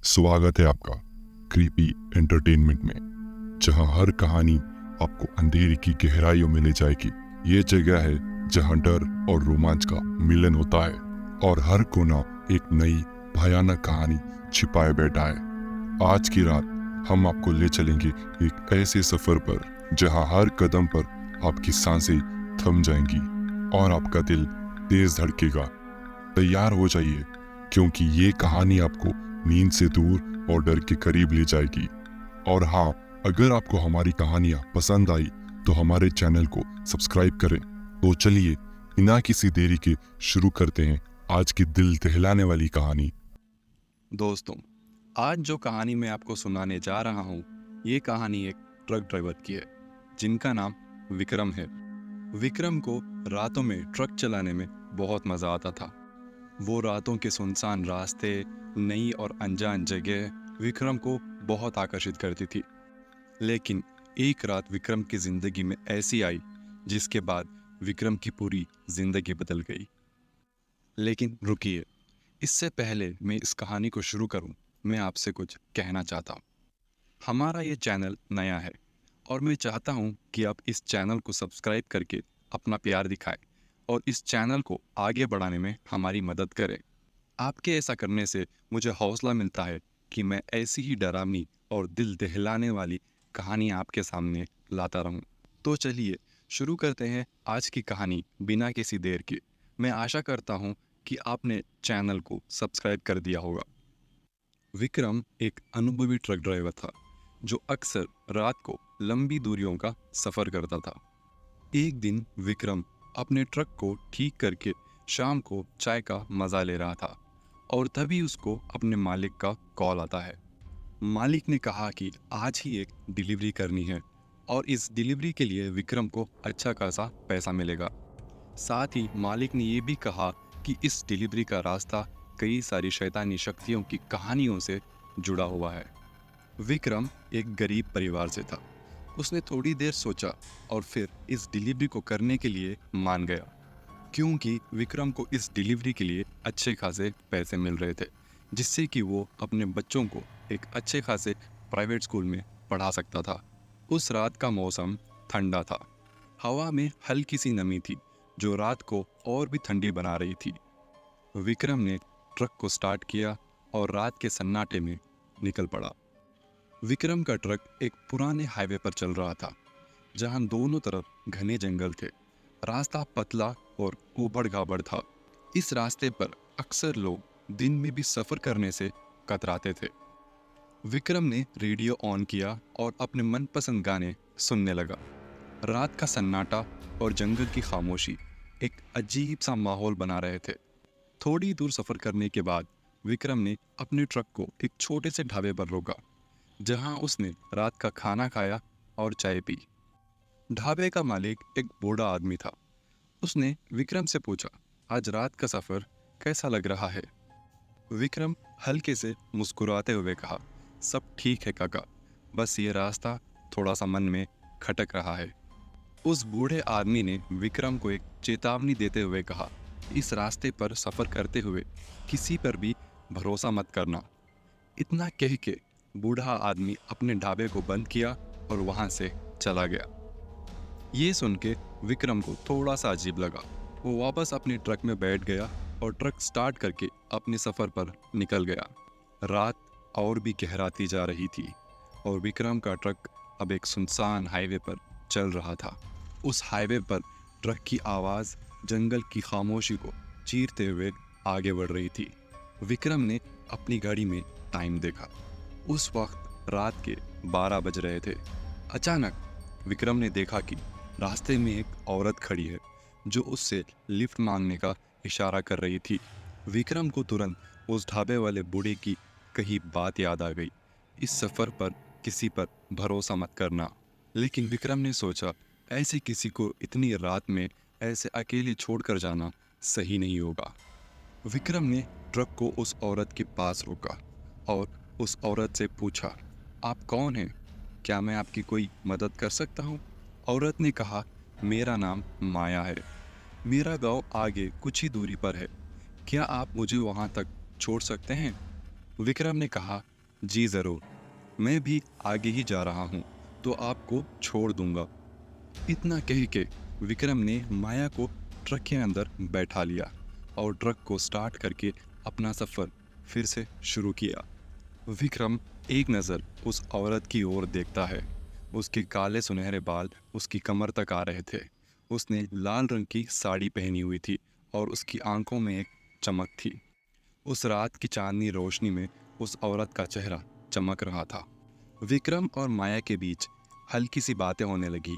स्वागत है आपका क्रीपी एंटरटेनमेंट में, जहां हर कहानी आपको अंधेरे की गहराइयों में ले जाएगी। ये जगह है जहां डर और रोमांच का मिलन होता है और हर कोना एक नई भयानक कहानी छिपाए बैठा है। आज की रात हम आपको ले चलेंगे एक ऐसे सफर पर जहां हर कदम पर आपकी सांसें थम जाएंगी और आपका दिल तेज धड़केगा। तैयार हो जाइए, क्योंकि ये कहानी आपको नींद से दूर और डर के करीब ले जाएगी। और हाँ, अगर आपको हमारी कहानियाँ पसंद आई तो हमारे चैनल को सब्सक्राइब करें। तो चलिए बिना किसी देरी के शुरू करते हैं आज की दिल दहलाने वाली कहानी। दोस्तों, आज जो कहानी मैं आपको सुनाने जा रहा हूँ, ये कहानी एक ट्रक ड्राइवर की है जिनका नाम विक्रम है। विक्रम को रातों में ट्रक चलाने में बहुत मज़ा आता था। वो रातों के सुनसान रास्ते, नई और अनजान जगह विक्रम को बहुत आकर्षित करती थी। लेकिन एक रात विक्रम की ज़िंदगी में ऐसी आई जिसके बाद विक्रम की पूरी ज़िंदगी बदल गई। लेकिन रुकिए, इससे पहले मैं इस कहानी को शुरू करूं, मैं आपसे कुछ कहना चाहता हूं। हमारा ये चैनल नया है और मैं चाहता हूं कि आप इस चैनल को सब्सक्राइब करके अपना प्यार दिखाएं और इस चैनल को आगे बढ़ाने में हमारी मदद करें। आपके ऐसा करने से मुझे हौसला मिलता है कि मैं ऐसी ही डरावनी और दिल दहलाने वाली कहानी आपके सामने लाता रहूं। तो चलिए शुरू करते हैं आज की कहानी बिना किसी देर के। मैं आशा करता हूं कि आपने चैनल को सब्सक्राइब कर दिया होगा। विक्रम एक अनुभवी ट्रक ड्राइवर था जो अक्सर रात को लंबी दूरियों का सफ़र करता था। एक दिन विक्रम अपने ट्रक को ठीक करके शाम को चाय का मज़ा ले रहा था और तभी उसको अपने मालिक का कॉल आता है। मालिक ने कहा कि आज ही एक डिलीवरी करनी है और इस डिलीवरी के लिए विक्रम को अच्छा खासा पैसा मिलेगा। साथ ही मालिक ने ये भी कहा कि इस डिलीवरी का रास्ता कई सारी शैतानी शक्तियों की कहानियों से जुड़ा हुआ है। विक्रम एक गरीब परिवार से था। उसने थोड़ी देर सोचा और फिर इस डिलीवरी को करने के लिए मान गया, क्योंकि विक्रम को इस डिलीवरी के लिए अच्छे खासे पैसे मिल रहे थे, जिससे कि वो अपने बच्चों को एक अच्छे खासे प्राइवेट स्कूल में पढ़ा सकता था। उस रात का मौसम ठंडा था। हवा में हल्की सी नमी थी जो रात को और भी ठंडी बना रही थी। विक्रम ने ट्रक को स्टार्ट किया और रात के सन्नाटे में निकल पड़ा। विक्रम का ट्रक एक पुराने हाईवे पर चल रहा था जहां दोनों तरफ घने जंगल थे। रास्ता पतला और ऊबड़-खाबड़ था। इस रास्ते पर अक्सर लोग दिन में भी सफ़र करने से कतराते थे। विक्रम ने रेडियो ऑन किया और अपने मनपसंद गाने सुनने लगा। रात का सन्नाटा और जंगल की खामोशी एक अजीब सा माहौल बना रहे थे। थोड़ी दूर सफ़र करने के बाद विक्रम ने अपने ट्रक को एक छोटे से ढाबे पर रोका, जहां उसने रात का खाना खाया और चाय पी। ढाबे का मालिक एक बूढ़ा आदमी था। उसने विक्रम से पूछा, आज रात का सफ़र कैसा लग रहा है? विक्रम हल्के से मुस्कुराते हुए कहा, सब ठीक है काका, बस ये रास्ता थोड़ा सा मन में खटक रहा है। उस बूढ़े आदमी ने विक्रम को एक चेतावनी देते हुए कहा, इस रास्ते पर सफ़र करते हुए किसी पर भी भरोसा मत करना। इतना कह के बूढ़ा आदमी अपने ढाबे को बंद किया और वहाँ से चला गया। ये सुन के विक्रम को थोड़ा सा अजीब लगा। वो वापस अपने ट्रक में बैठ गया और ट्रक स्टार्ट करके अपने सफ़र पर निकल गया। रात और भी गहराती जा रही थी और विक्रम का ट्रक अब एक सुनसान हाईवे पर चल रहा था। उस हाईवे पर ट्रक की आवाज़ जंगल की खामोशी को चीरते हुए आगे बढ़ रही थी। विक्रम ने अपनी गाड़ी में टाइम देखा। उस वक्त रात के 12 बज रहे थे। अचानक विक्रम ने देखा कि रास्ते में एक औरत खड़ी है जो उससे लिफ्ट मांगने का इशारा कर रही थी। विक्रम को तुरंत उस ढाबे वाले बूढ़े की कही बात याद आ गई, इस सफ़र पर किसी पर भरोसा मत करना। लेकिन विक्रम ने सोचा, ऐसे किसी को इतनी रात में ऐसे अकेले छोड़कर जाना सही नहीं होगा। विक्रम ने ट्रक को उस औरत के पास रोका और उस औरत से पूछा, आप कौन हैं? क्या मैं आपकी कोई मदद कर सकता हूँ? औरत ने कहा, मेरा नाम माया है। मेरा गांव आगे कुछ ही दूरी पर है। क्या आप मुझे वहाँ तक छोड़ सकते हैं? विक्रम ने कहा, जी ज़रूर, मैं भी आगे ही जा रहा हूँ, तो आपको छोड़ दूंगा। इतना कह के विक्रम ने माया को ट्रक के अंदर बैठा लिया और ट्रक को स्टार्ट करके अपना सफ़र फिर से शुरू किया। विक्रम एक नज़र उस औरत की ओर देखता है। उसके काले सुनहरे बाल उसकी कमर तक आ रहे थे। उसने लाल रंग की साड़ी पहनी हुई थी और उसकी आंखों में एक चमक थी। उस रात की चांदनी रोशनी में उस औरत का चेहरा चमक रहा था। विक्रम और माया के बीच हल्की सी बातें होने लगी।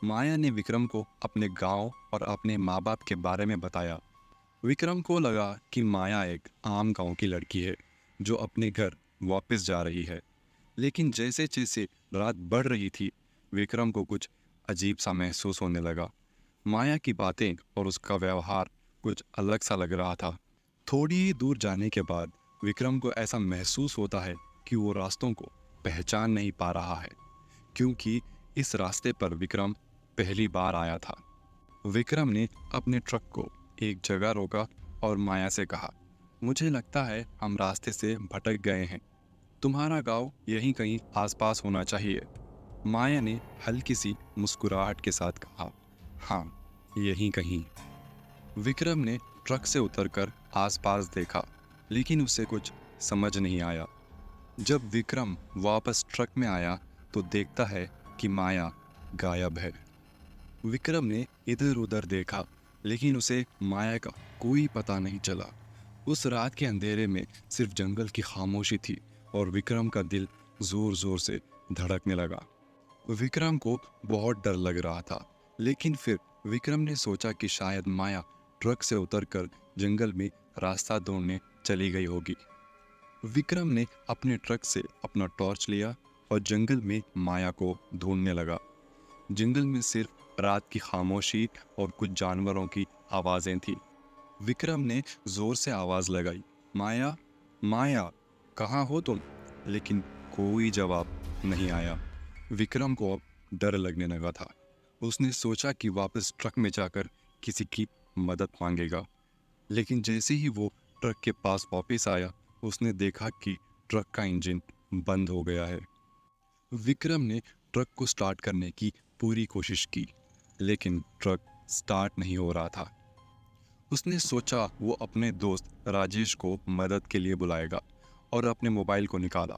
माया ने विक्रम को अपने गांव और अपने माँ बाप के बारे में बताया। विक्रम को लगा कि माया एक आम गांव की लड़की है जो अपने घर वापस जा रही है। लेकिन जैसे जैसे रात बढ़ रही थी, विक्रम को कुछ अजीब सा महसूस होने लगा। माया की बातें और उसका व्यवहार कुछ अलग सा लग रहा था। थोड़ी ही दूर जाने के बाद विक्रम को ऐसा महसूस होता है कि वो रास्तों को पहचान नहीं पा रहा है, क्योंकि इस रास्ते पर विक्रम पहली बार आया था। विक्रम ने अपने ट्रक को एक जगह रोका और माया से कहा, मुझे लगता है हम रास्ते से भटक गए हैं। तुम्हारा गांव यहीं कहीं आसपास होना चाहिए। माया ने हल्की सी मुस्कुराहट के साथ कहा, हाँ, यहीं कहीं। विक्रम ने ट्रक से उतरकर आसपास देखा, लेकिन उसे कुछ समझ नहीं आया। जब विक्रम वापस ट्रक में आया तो देखता है कि माया गायब है। विक्रम ने इधर उधर देखा, लेकिन उसे माया का कोई पता नहीं चला। उस रात के अंधेरे में सिर्फ जंगल की खामोशी थी और विक्रम का दिल जोर जोर से धड़कने लगा। विक्रम को बहुत डर लग रहा था, लेकिन फिर विक्रम ने सोचा कि शायद माया ट्रक से उतरकर जंगल में रास्ता ढूंढने चली गई होगी। विक्रम ने अपने ट्रक से अपना टॉर्च लिया और जंगल में माया को ढूंढने लगा। जंगल में सिर्फ रात की खामोशी और कुछ जानवरों की आवाज़ें थी। विक्रम ने जोर से आवाज़ लगाई, माया, माया, कहाँ हो तुम? लेकिन कोई जवाब नहीं आया। विक्रम को अब डर लगने लगा था। उसने सोचा कि वापस ट्रक में जाकर किसी की मदद मांगेगा, लेकिन जैसे ही वो ट्रक के पास वापस आया, उसने देखा कि ट्रक का इंजन बंद हो गया है। विक्रम ने ट्रक को स्टार्ट करने की पूरी कोशिश की, लेकिन ट्रक स्टार्ट नहीं हो रहा था। उसने सोचा वो अपने दोस्त राजेश को मदद के लिए बुलाएगा और अपने मोबाइल को निकाला,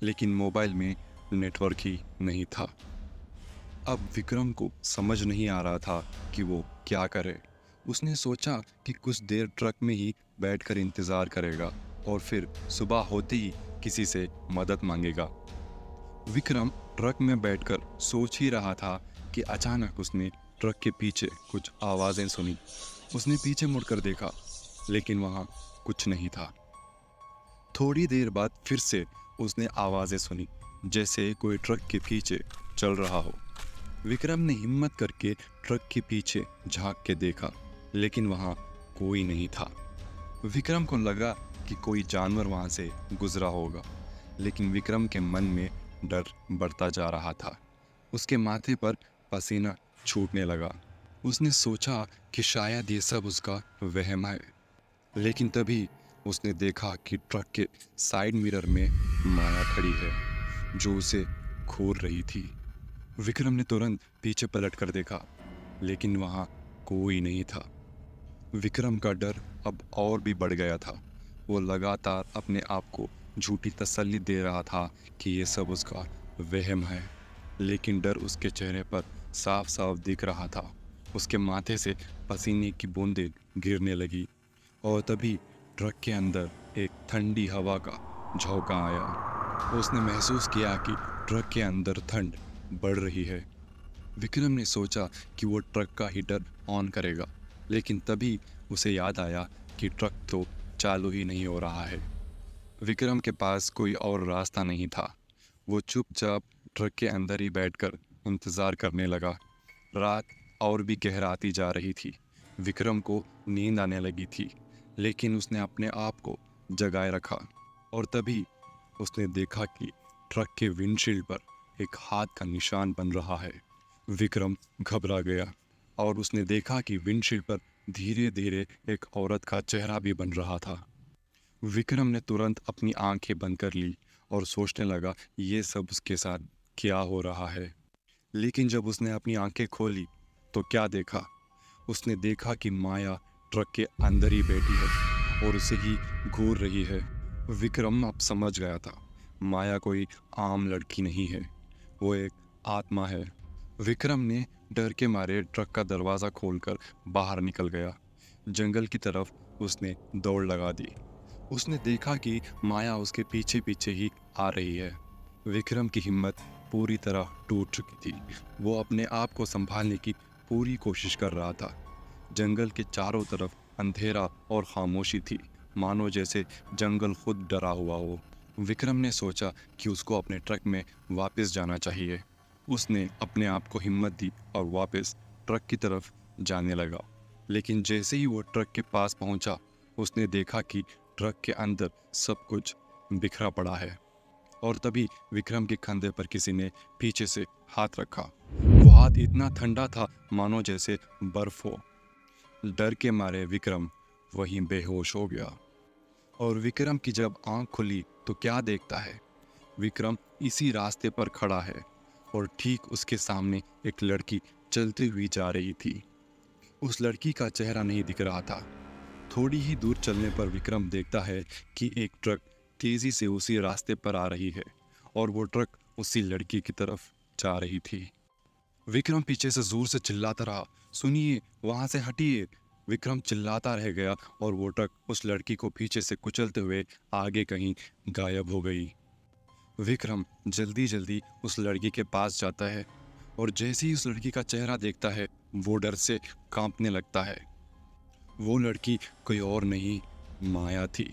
लेकिन मोबाइल में नेटवर्क ही नहीं था। अब विक्रम को समझ नहीं आ रहा था कि वो क्या करे। उसने सोचा कि कुछ देर ट्रक में ही बैठकर इंतज़ार करेगा और फिर सुबह होते ही किसी से मदद मांगेगा। विक्रम ट्रक में बैठकर सोच ही रहा था कि अचानक उसने ट्रक के पीछे कुछ आवाज़ें सुनी। उसने पीछे मुड़कर देखा, लेकिन वहाँ कुछ नहीं था। थोड़ी देर बाद फिर से उसने आवाज़ें सुनी, जैसे कोई ट्रक के पीछे चल रहा हो। विक्रम ने हिम्मत करके ट्रक के पीछे झांक के देखा, लेकिन वहाँ कोई नहीं था। विक्रम को लगा कि कोई जानवर वहाँ से गुजरा होगा, लेकिन विक्रम के मन में डर बढ़ता जा रहा था। उसके माथे पर पसीना छूटने लगा। उसने सोचा कि शायद ये सब उसका वहम है, लेकिन तभी उसने देखा कि ट्रक के साइड मिरर में माया खड़ी है, जो उसे घूर रही थी। विक्रम ने तुरंत पीछे पलट कर देखा, लेकिन वहाँ कोई नहीं था। विक्रम का डर अब और भी बढ़ गया था। वो लगातार अपने आप को झूठी तसल्ली दे रहा था कि ये सब उसका वहम है, लेकिन डर उसके चेहरे पर साफ साफ दिख रहा था। उसके माथे से पसीने की बूंदें गिरने लगी और तभी ट्रक के अंदर एक ठंडी हवा का झोंका आया। उसने महसूस किया कि ट्रक के अंदर ठंड बढ़ रही है। विक्रम ने सोचा कि वो ट्रक का हीटर ऑन करेगा, लेकिन तभी उसे याद आया कि ट्रक तो चालू ही नहीं हो रहा है। विक्रम के पास कोई और रास्ता नहीं था। वो चुपचाप ट्रक के अंदर ही बैठकर इंतज़ार करने लगा। रात और भी गहराती जा रही थी। विक्रम को नींद आने लगी थी, लेकिन उसने अपने आप को जगाए रखा और तभी उसने देखा कि ट्रक के विंडशील्ड पर एक हाथ का निशान बन रहा है। विक्रम घबरा गया और उसने देखा कि विंडशील्ड पर धीरे धीरे एक औरत का चेहरा भी बन रहा था। विक्रम ने तुरंत अपनी आंखें बंद कर ली और सोचने लगा ये सब उसके साथ क्या हो रहा है। लेकिन जब उसने अपनी आंखें खोली तो क्या देखा? उसने देखा कि माया ट्रक के अंदर ही बैठी है और उसे ही घूर रही है। विक्रम अब समझ गया था, माया कोई आम लड़की नहीं है, वो एक आत्मा है। विक्रम ने डर के मारे ट्रक का दरवाज़ा खोलकर बाहर निकल गया। जंगल की तरफ उसने दौड़ लगा दी। उसने देखा कि माया उसके पीछे पीछे ही आ रही है। विक्रम की हिम्मत पूरी तरह टूट चुकी थी। वो अपने आप को संभालने की पूरी कोशिश कर रहा था। जंगल के चारों तरफ अंधेरा और खामोशी थी, मानो जैसे जंगल खुद डरा हुआ हो। विक्रम ने सोचा कि उसको अपने ट्रक में वापस जाना चाहिए। उसने अपने आप को हिम्मत दी और वापस ट्रक की तरफ जाने लगा। लेकिन जैसे ही वो ट्रक के पास पहुंचा, उसने देखा कि ट्रक के अंदर सब कुछ बिखरा पड़ा है। और तभी विक्रम के कंधे पर किसी ने पीछे से हाथ रखा। वो हाथ इतना ठंडा था मानो जैसे बर्फ हो। डर के मारे विक्रम वहीं बेहोश हो गया। और विक्रम की जब आंख खुली तो क्या देखता है? विक्रम इसी रास्ते पर खड़ा है और ठीक उसके सामने एक लड़की चलती हुई जा रही थी। उस लड़की का चेहरा नहीं दिख रहा था। थोड़ी ही दूर चलने पर विक्रम देखता है कि एक ट्रक तेजी से उसी रास्ते पर आ रही है और वो ट्रक उसी लड़की की तरफ जा रही थी। विक्रम पीछे से जोर से चिल्लाता रहा, सुनिए, वहां से हटिए। विक्रम चिल्लाता रह गया और वो ट्रक उस लड़की को पीछे से कुचलते हुए आगे कहीं गायब हो गई। विक्रम जल्दी जल्दी उस लड़की के पास जाता है और जैसे ही उस लड़की का चेहरा देखता है, वो डर से कांपने लगता है। वो लड़की कोई और नहीं, माया थी।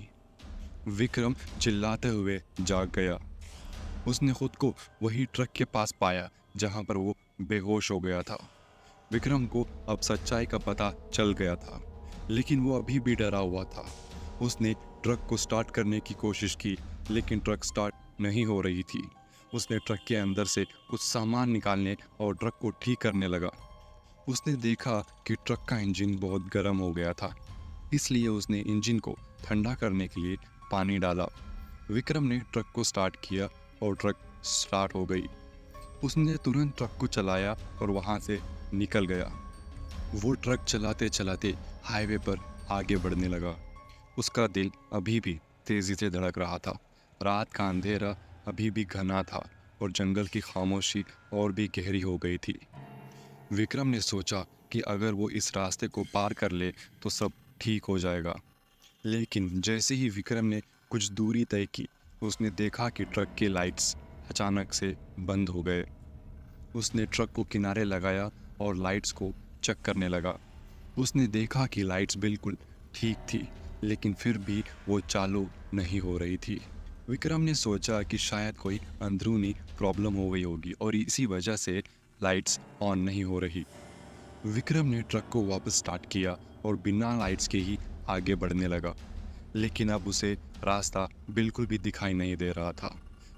विक्रम चिल्लाते हुए जाग गया। उसने खुद को वही ट्रक के पास पाया जहां पर वो बेहोश हो गया था। विक्रम को अब सच्चाई का पता चल गया था, लेकिन वो अभी भी डरा हुआ था। उसने ट्रक को स्टार्ट करने की कोशिश की, लेकिन ट्रक स्टार्ट नहीं हो रही थी। उसने ट्रक के अंदर से कुछ सामान निकालने और ट्रक को ठीक करने लगा। उसने देखा कि ट्रक का इंजन बहुत गर्म हो गया था, इसलिए उसने इंजन को ठंडा करने के लिए पानी डाला। विक्रम ने ट्रक को स्टार्ट किया और ट्रक स्टार्ट हो गई। उसने तुरंत ट्रक को चलाया और वहां से निकल गया। वो ट्रक चलाते चलाते हाईवे पर आगे बढ़ने लगा। उसका दिल अभी भी तेजी से धड़क रहा था। रात का अंधेरा अभी भी घना था और जंगल की खामोशी और भी गहरी हो गई थी। विक्रम ने सोचा कि अगर वो इस रास्ते को पार कर ले तो सब ठीक हो जाएगा। लेकिन जैसे ही विक्रम ने कुछ दूरी तय की, उसने देखा कि ट्रक के लाइट्स अचानक से बंद हो गए। उसने ट्रक को किनारे लगाया और लाइट्स को चेक करने लगा। उसने देखा कि लाइट्स बिल्कुल ठीक थी, लेकिन फिर भी वो चालू नहीं हो रही थी। विक्रम ने सोचा कि शायद कोई अंदरूनी प्रॉब्लम हो गई होगी और इसी वजह से लाइट्स ऑन नहीं हो रही। विक्रम ने ट्रक को वापस स्टार्ट किया और बिना लाइट्स के ही आगे बढ़ने लगा। लेकिन अब उसे रास्ता बिल्कुल भी दिखाई नहीं दे रहा था।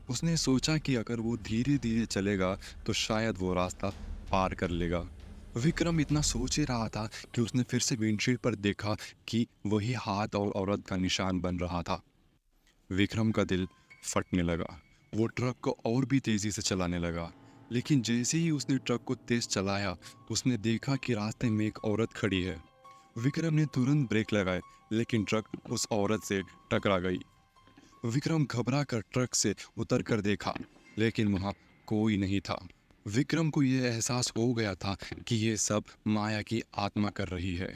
उसने सोचा कि अगर वो धीरे धीरे चलेगा तो शायद वो रास्ता पार कर लेगा। विक्रम इतना सोच ही रहा था कि उसने फिर से विंडशील्ड पर देखा कि वही हाथ और औरत का निशान बन रहा था। विक्रम का दिल फटने लगा। वो ट्रक को और भी तेजी से चलाने लगा। लेकिन जैसे ही उसने ट्रक को तेज चलाया, उसने देखा कि रास्ते में एक औरत खड़ी है। विक्रम ने तुरंत ब्रेक लगाए, लेकिन ट्रक उस औरत से टकरा गई। विक्रम घबरा कर ट्रक से उतर कर देखा, लेकिन वहां कोई नहीं था। विक्रम को यह एहसास हो गया था कि यह सब माया की आत्मा कर रही है।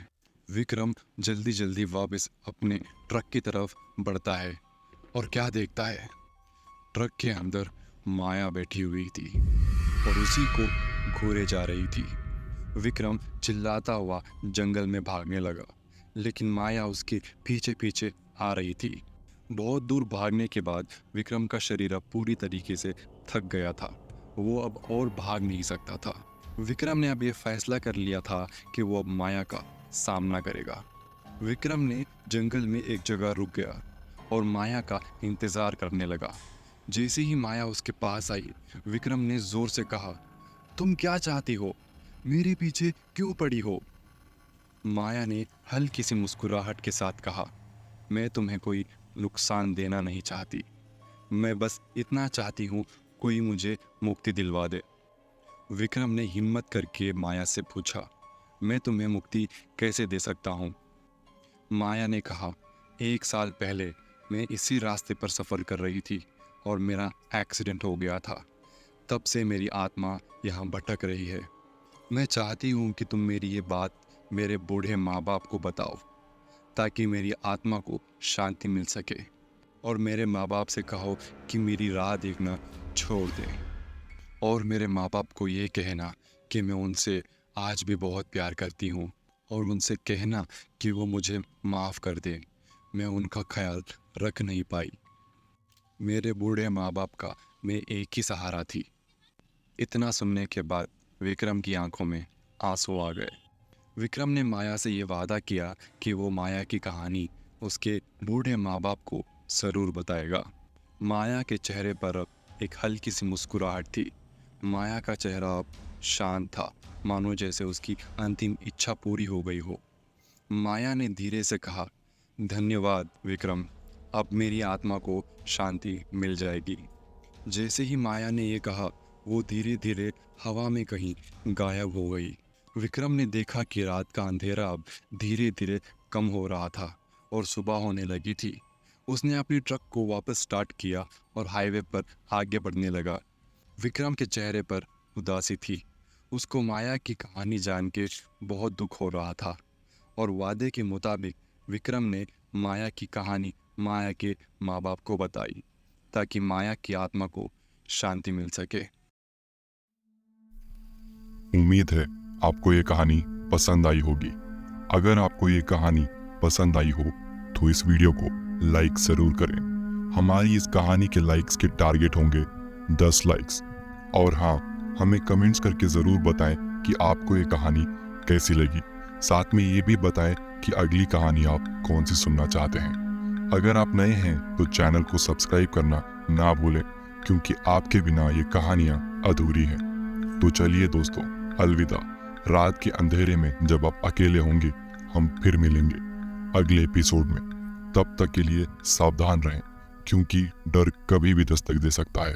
विक्रम जल्दी जल्दी वापस अपने ट्रक की तरफ बढ़ता है और क्या देखता है? ट्रक के अंदर माया बैठी हुई थी और उसी को घूरे जा रही थी। विक्रम चिल्लाता हुआ जंगल में भागने लगा, लेकिन माया उसके पीछे पीछे आ रही थी। बहुत दूर भागने के बाद विक्रम का शरीर अब पूरी तरीके से थक गया था। वो अब और भाग नहीं सकता था। विक्रम ने अब ये फैसला कर लिया था कि वो अब माया का सामना करेगा। विक्रम ने जंगल में एक जगह रुक गया और माया का इंतजार करने लगा। जैसे ही माया उसके पास आई, विक्रम ने जोर से कहा, तुम क्या चाहती हो? मेरे पीछे क्यों पड़ी हो? माया ने हल्की सी मुस्कुराहट के साथ कहा, मैं तुम्हें कोई नुकसान देना नहीं चाहती, मैं बस इतना चाहती हूँ कोई मुझे मुक्ति दिलवा दे। विक्रम ने हिम्मत करके माया से पूछा, मैं तुम्हें मुक्ति कैसे दे सकता हूँ? माया ने कहा, 1 साल पहले मैं इसी रास्ते पर सफ़र कर रही थी और मेरा एक्सीडेंट हो गया था। तब से मेरी आत्मा यहाँ भटक रही है। मैं चाहती हूँ कि तुम मेरी ये बात मेरे बूढ़े माँ बाप को बताओ, ताकि मेरी आत्मा को शांति मिल सके, और मेरे माँ बाप से कहो कि मेरी राह देखना छोड़ दें, और मेरे माँ बाप को ये कहना कि मैं उनसे आज भी बहुत प्यार करती हूँ, और उनसे कहना कि वो मुझे माफ़ कर दें। मैं उनका ख्याल रख नहीं पाई। मेरे बूढ़े माँ बाप का मैं एक ही सहारा थी। इतना सुनने के बाद विक्रम की आंखों में आंसू आ गए। विक्रम ने माया से ये वादा किया कि वो माया की कहानी उसके बूढ़े माँ बाप को ज़रूर बताएगा। माया के चेहरे पर अब एक हल्की सी मुस्कुराहट थी। माया का चेहरा अब शांत था, मानो जैसे उसकी अंतिम इच्छा पूरी हो गई हो। माया ने धीरे से कहा, धन्यवाद विक्रम, अब मेरी आत्मा को शांति मिल जाएगी। जैसे ही माया ने ये कहा, वो धीरे धीरे हवा में कहीं गायब हो गई। विक्रम ने देखा कि रात का अंधेरा अब धीरे धीरे कम हो रहा था और सुबह होने लगी थी। उसने अपनी ट्रक को वापस स्टार्ट किया और हाईवे पर आगे बढ़ने लगा। विक्रम के चेहरे पर उदासी थी। उसको माया की कहानी जान के बहुत दुख हो रहा था, और वादे के मुताबिक विक्रम ने माया की कहानी माया के माँ बाप को बताई, ताकि माया की आत्मा को शांति मिल सके। उम्मीद है आपको ये कहानी पसंद आई होगी। अगर आपको ये कहानी पसंद आई हो तो इस वीडियो को लाइक ज़रूर करें। हमारी इस कहानी के लाइक्स के टारगेट होंगे 10 लाइक्स। और हाँ, हमें कमेंट्स करके ज़रूर बताएं कि आपको ये कहानी कैसी लगी। साथ में ये भी बताएं कि अगली कहानी आप कौन सी सुनना चाहते हैं। अगर आप नए हैं तो चैनल को सब्सक्राइब करना ना भूलें, क्योंकि आपके बिना ये कहानियाँ अधूरी हैं। तो चलिए दोस्तों, अलविदा। रात के अंधेरे में जब आप अकेले होंगे, हम फिर मिलेंगे अगले एपिसोड में। तब तक के लिए सावधान रहें, क्योंकि डर कभी भी दस्तक दे सकता है।